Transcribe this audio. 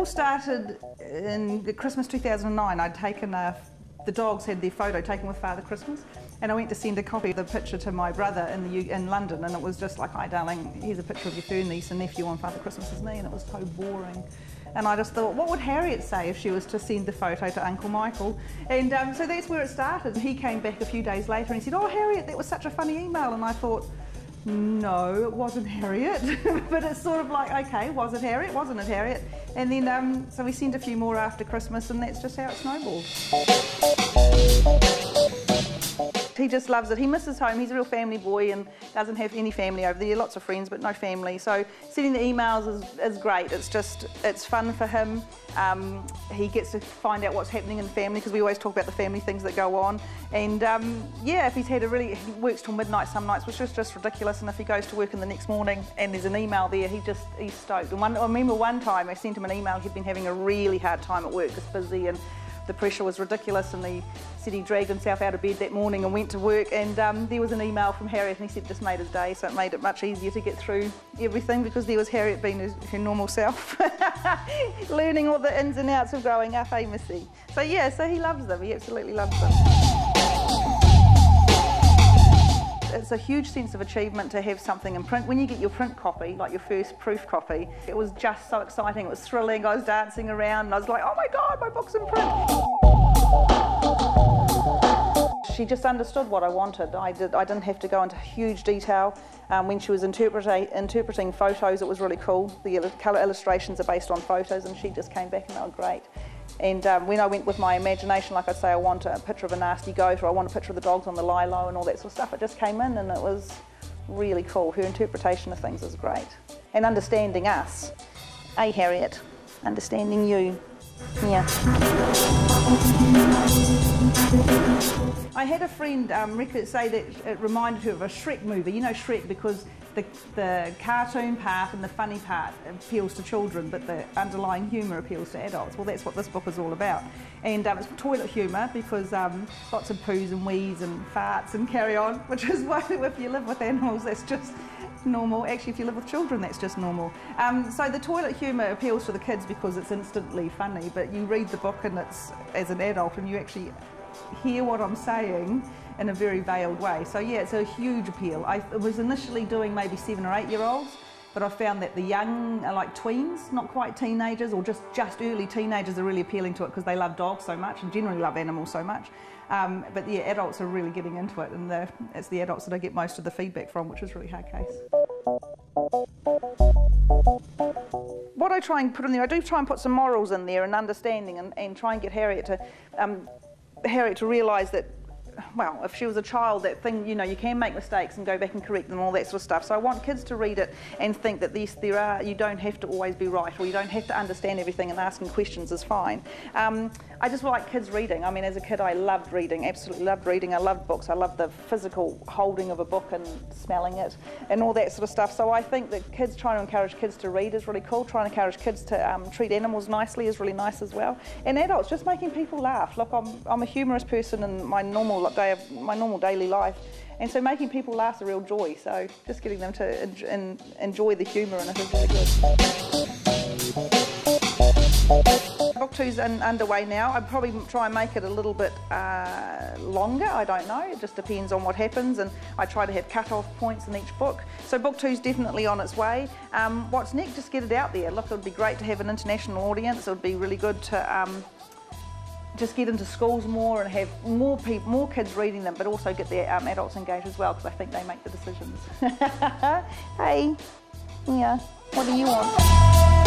started in Christmas 2009. I'd taken the dogs had their photo taken with Father Christmas, and I went to send a copy of the picture to my brother in London, and it was just like, "Hi darling, here's a picture of your fur niece and nephew on Father Christmas's knee," and it was so boring. And I just thought, what would Harriet say if she was to send the photo to Uncle Michael? And so that's where it started. He came back a few days later and he said, "Oh Harriet, that was such a funny email," and I thought, no, it wasn't Harriet. But it's sort of like, okay, was it Harriet? Wasn't it Harriet? And then, so we sent a few more after Christmas, and that's just how it snowballed. He just loves it. He misses home. He's a real family boy and doesn't have any family over there. Lots of friends, but no family. So sending the emails is great. It's fun for him. He gets to find out what's happening in the family, because we always talk about the family things that go on. And yeah, if he's had he works till midnight some nights, which is just ridiculous. And if he goes to work in the next morning and there's an email there, he's stoked. And I remember one time I sent him an email. He'd been having a really hard time at work, just busy, and the pressure was ridiculous, and he said he dragged himself out of bed that morning and went to work, and there was an email from Harriet, and he said it just made his day, so it made it much easier to get through everything, because there was Harriet being her normal self, learning all the ins and outs of growing up, eh, Missy? So yeah, so he loves them, he absolutely loves them. It's a huge sense of achievement to have something in print. When you get your print copy, like your first proof copy, it was just so exciting, it was thrilling. I was dancing around and I was like, oh my God, my book's in print. She just understood what I wanted. I didn't have to go into huge detail. When she was interpreting photos, it was really cool. The colour illustrations are based on photos, and she just came back and they were great. And when I went with my imagination, like I say, I want a picture of a nasty goat, or I want a picture of the dogs on the lie-low and all that sort of stuff, it just came in and it was really cool. Her interpretation of things is great. And understanding us. Eh, Harriet? Understanding you. Yeah. I had a friend say that it reminded her of a Shrek movie. You know Shrek, because the cartoon part and the funny part appeals to children, but the underlying humour appeals to adults. Well, that's what this book is all about. And it's toilet humour, because lots of poos and wheeze and farts and carry on, which is why if you live with animals, that's just normal. Actually, if you live with children, that's just normal. So the toilet humour appeals to the kids because it's instantly funny, but you read the book and it's as an adult and you actually hear what I'm saying in a very veiled way. So yeah, it's a huge appeal. I was initially doing maybe 7 or 8 year olds, but I found that the young, like tweens, not quite teenagers, or just early teenagers, are really appealing to it because they love dogs so much and generally love animals so much. But yeah, adults are really getting into it, and it's the adults that I get most of the feedback from, which is really hard case. What I try and put in there, I do try and put some morals in there and understanding, and try and get Harriet to realise that, well, if she was a child, that thing, you know, you can make mistakes and go back and correct them and all that sort of stuff. So I want kids to read it and think that you don't have to always be right, or you don't have to understand everything, and asking questions is fine. I just like kids reading. I mean, as a kid, I loved reading, absolutely loved reading. I loved books. I loved the physical holding of a book and smelling it and all that sort of stuff. So I think that trying to encourage kids to read is really cool. Trying to encourage kids to treat animals nicely is really nice as well. And adults, just making people laugh. Look, I'm a humorous person in my normal daily life, and so making people laugh is a real joy. So just getting them to enjoy the humour in it is really good. Book 2's underway now. I'd probably try and make it a little bit longer, I don't know, it just depends on what happens, and I try to have cut-off points in each book. So book 2's definitely on its way. What's next? Just get it out there. Look, it would be great to have an international audience. It would be really good to just get into schools more and have more kids reading them, but also get their adults engaged as well, because I think they make the decisions. Hey, yeah, what do you want?